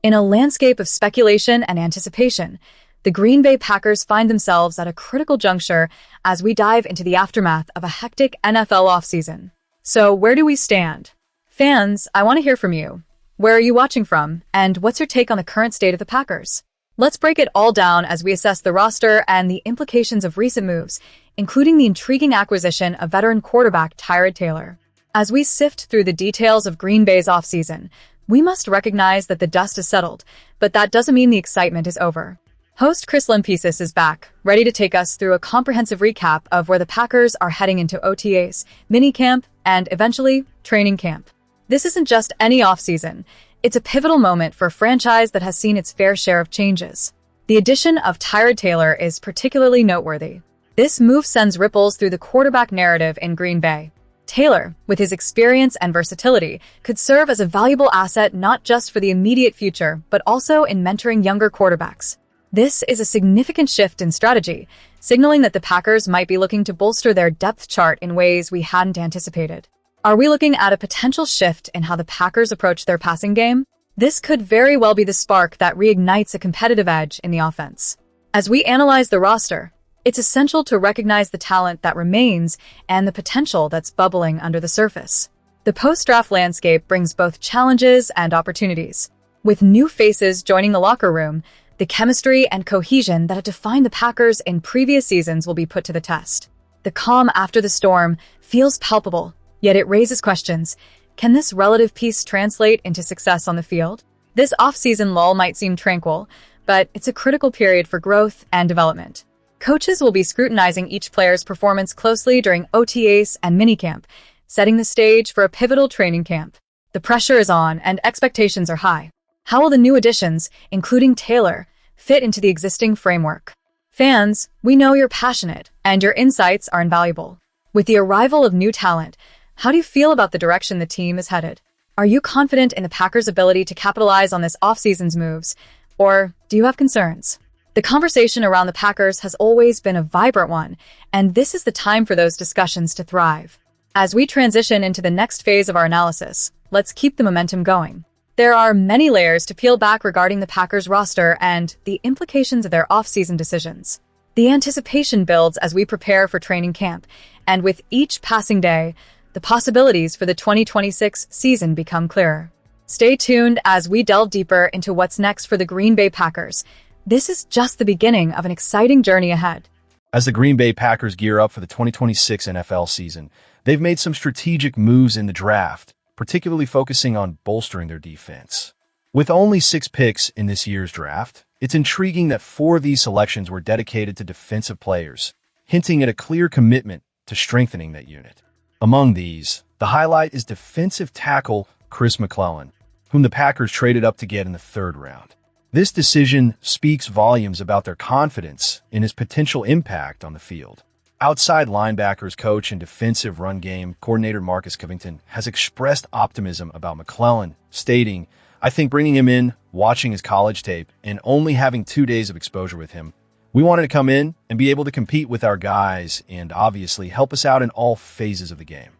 In a landscape of speculation and anticipation, the Green Bay Packers find themselves at a critical juncture as we dive into the aftermath of a hectic NFL offseason. So, where do we stand? Fans, I want to hear from you. Where are you watching from, and what's your take on the current state of the Packers? Let's break it all down as we assess the roster and the implications of recent moves, including the intriguing acquisition of veteran quarterback Tyrod Taylor. As we sift through the details of Green Bay's offseason, we must recognize that the dust has settled, but that doesn't mean the excitement is over. Host Chris McClellan is back, ready to take us through a comprehensive recap of where the Packers are heading into OTAs, minicamp, and eventually, training camp. This isn't just any offseason. It's a pivotal moment for a franchise that has seen its fair share of changes. The addition of Tyrod Taylor is particularly noteworthy. This move sends ripples through the quarterback narrative in Green Bay. Taylor, with his experience and versatility, could serve as a valuable asset not just for the immediate future, but also in mentoring younger quarterbacks. This is a significant shift in strategy, signaling that the Packers might be looking to bolster their depth chart in ways we hadn't anticipated. Are we looking at a potential shift in how the Packers approach their passing game? This could very well be the spark that reignites a competitive edge in the offense. As we analyze the roster, it's essential to recognize the talent that remains and the potential that's bubbling under the surface. The post-draft landscape brings both challenges and opportunities. With new faces joining the locker room, the chemistry and cohesion that have defined the Packers in previous seasons will be put to the test. The calm after the storm feels palpable, yet it raises questions. Can this relative peace translate into success on the field? This off-season lull might seem tranquil, but it's a critical period for growth and development. Coaches will be scrutinizing each player's performance closely during OTAs and minicamp, setting the stage for a pivotal training camp. The pressure is on and expectations are high. How will the new additions, including Taylor, fit into the existing framework? Fans, we know you're passionate and your insights are invaluable. With the arrival of new talent, how do you feel about the direction the team is headed? Are you confident in the Packers' ability to capitalize on this offseason's moves, or do you have concerns? The conversation around the Packers has always been a vibrant one, and this is the time for those discussions to thrive. As we transition into the next phase of our analysis, let's keep the momentum going. There are many layers to peel back regarding the Packers roster and the implications of their offseason decisions. The anticipation builds as we prepare for training camp, and with each passing day, the possibilities for the 2026 season become clearer. Stay tuned as we delve deeper into what's next for the Green Bay Packers. This is just the beginning of an exciting journey ahead. As the Green Bay Packers gear up for the 2026 NFL season, they've made some strategic moves in the draft, particularly focusing on bolstering their defense. With only 6 picks in this year's draft, it's intriguing that 4 of these selections were dedicated to defensive players, hinting at a clear commitment to strengthening that unit. Among these, the highlight is defensive tackle Chris McClellan, whom the Packers traded up to get in the 3rd round. This decision speaks volumes about their confidence in his potential impact on the field. Outside linebackers coach and defensive run game coordinator Marcus Covington has expressed optimism about McClellan, stating, "I think bringing him in, watching his college tape, and only having 2 days of exposure with him, we wanted to come in and be able to compete with our guys and obviously help us out in all phases of the game."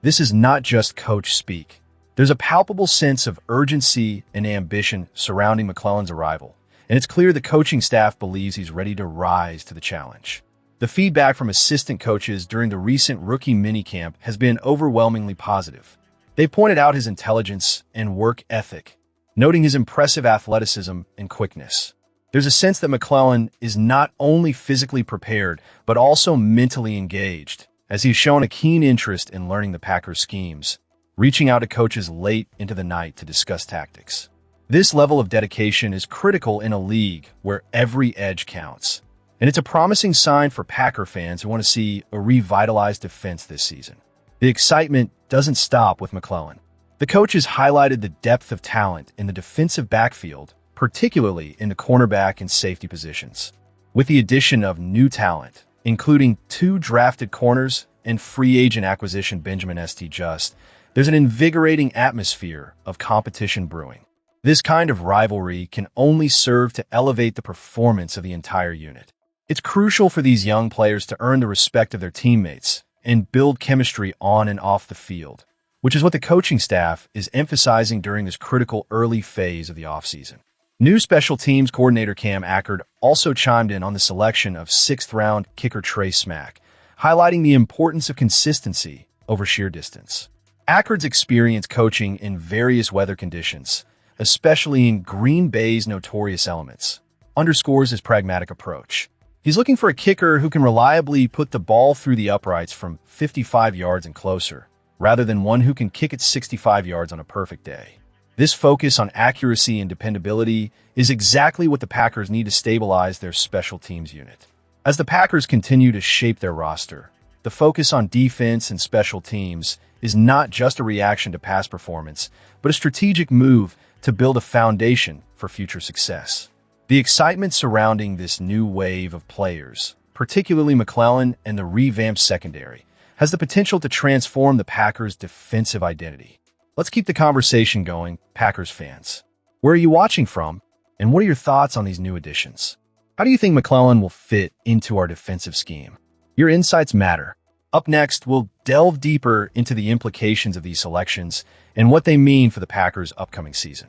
This is not just coach speak. There's a palpable sense of urgency and ambition surrounding McClellan's arrival, and it's clear the coaching staff believes he's ready to rise to the challenge. The feedback from assistant coaches during the recent rookie minicamp has been overwhelmingly positive. They pointed out his intelligence and work ethic, noting his impressive athleticism and quickness. There's a sense that McClellan is not only physically prepared, but also mentally engaged, as he's shown a keen interest in learning the Packers' schemes, reaching out to coaches late into the night to discuss tactics. This level of dedication is critical in a league where every edge counts, and it's a promising sign for Packer fans who want to see a revitalized defense this season. The excitement doesn't stop with McClellan. The coaches highlighted the depth of talent in the defensive backfield, particularly in the cornerback and safety positions. With the addition of new talent, including 2 drafted corners and free agent acquisition Benjamin St. Just, there's an invigorating atmosphere of competition brewing. This kind of rivalry can only serve to elevate the performance of the entire unit. It's crucial for these young players to earn the respect of their teammates and build chemistry on and off the field. which is what the coaching staff is emphasizing during this critical early phase of the offseason. New special teams coordinator Cam Ackard also chimed in on the selection of sixth-round kicker Trey Smack, highlighting the importance of consistency over sheer distance. Ackard's experience coaching in various weather conditions, especially in Green Bay's notorious elements, underscores his pragmatic approach. He's looking for a kicker who can reliably put the ball through the uprights from 55 yards and closer, rather than one who can kick it 65 yards on a perfect day. This focus on accuracy and dependability is exactly what the Packers need to stabilize their special teams unit. As the Packers continue to shape their roster, the focus on defense and special teams is not just a reaction to past performance, but a strategic move to build a foundation for future success. The excitement surrounding this new wave of players, particularly McClellan and the revamped secondary, has the potential to transform the Packers' defensive identity. Let's keep the conversation going, Packers fans. Where are you watching from, and what are your thoughts on these new additions? How do you think McClellan will fit into our defensive scheme? Your insights matter. Up next, we'll delve deeper into the implications of these selections and what they mean for the Packers' upcoming season.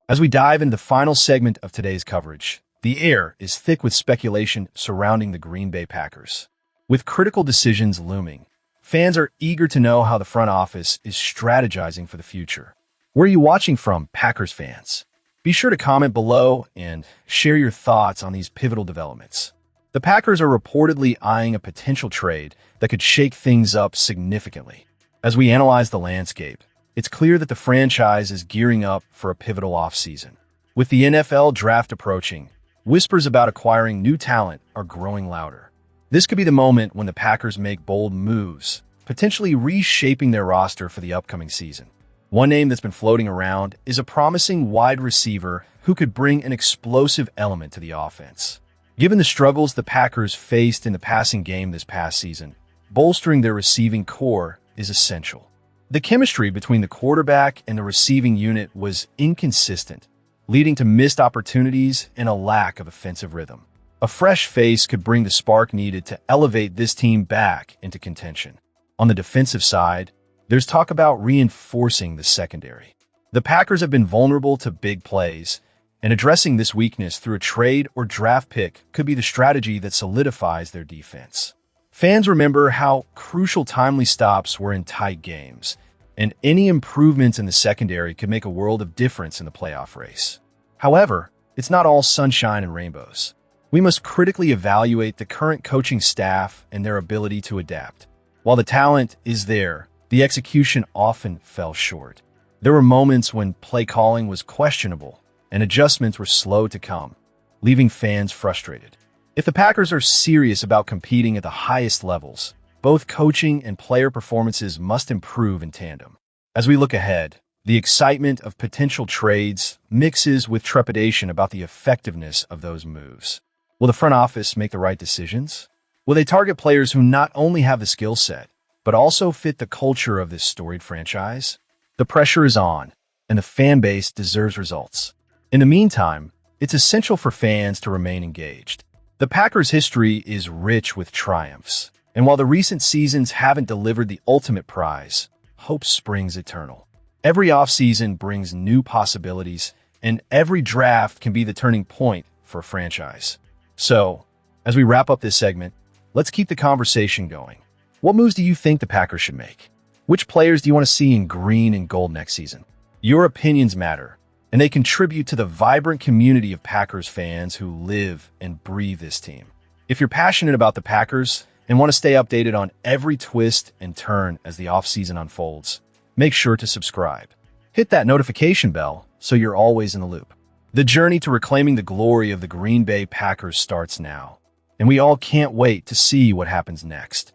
As we dive into the final segment of today's coverage, the air is thick with speculation surrounding the Green Bay Packers. With critical decisions looming, fans are eager to know how the front office is strategizing for the future. Where are you watching from, Packers fans? Be sure to comment below and share your thoughts on these pivotal developments. The Packers are reportedly eyeing a potential trade that could shake things up significantly. As we analyze the landscape, it's clear that the franchise is gearing up for a pivotal offseason. With the NFL draft approaching, whispers about acquiring new talent are growing louder. This could be the moment when the Packers make bold moves, potentially reshaping their roster for the upcoming season. One name that's been floating around is a promising wide receiver who could bring an explosive element to the offense. Given the struggles the Packers faced in the passing game this past season, bolstering their receiving core is essential. The chemistry between the quarterback and the receiving unit was inconsistent, leading to missed opportunities and a lack of offensive rhythm. A fresh face could bring the spark needed to elevate this team back into contention. On the defensive side, there's talk about reinforcing the secondary. The Packers have been vulnerable to big plays, and addressing this weakness through a trade or draft pick could be the strategy that solidifies their defense. Fans remember how crucial timely stops were in tight games, and any improvements in the secondary could make a world of difference in the playoff race. However, it's not all sunshine and rainbows. We must critically evaluate the current coaching staff and their ability to adapt. While the talent is there, the execution often fell short. There were moments when play calling was questionable and adjustments were slow to come, leaving fans frustrated. If the Packers are serious about competing at the highest levels, both coaching and player performances must improve in tandem. As we look ahead, the excitement of potential trades mixes with trepidation about the effectiveness of those moves. Will the front office make the right decisions? Will they target players who not only have the skill set, but also fit the culture of this storied franchise? The pressure is on, and the fan base deserves results. In the meantime, it's essential for fans to remain engaged. The Packers' history is rich with triumphs, and while the recent seasons haven't delivered the ultimate prize, hope springs eternal. Every offseason brings new possibilities, and every draft can be the turning point for a franchise. So, as we wrap up this segment, let's keep the conversation going. What moves do you think the Packers should make? Which players do you want to see in green and gold next season? Your opinions matter, and they contribute to the vibrant community of Packers fans who live and breathe this team. If you're passionate about the Packers and want to stay updated on every twist and turn as the offseason unfolds, make sure to subscribe. Hit that notification bell so you're always in the loop. The journey to reclaiming the glory of the Green Bay Packers starts now, and we all can't wait to see what happens next.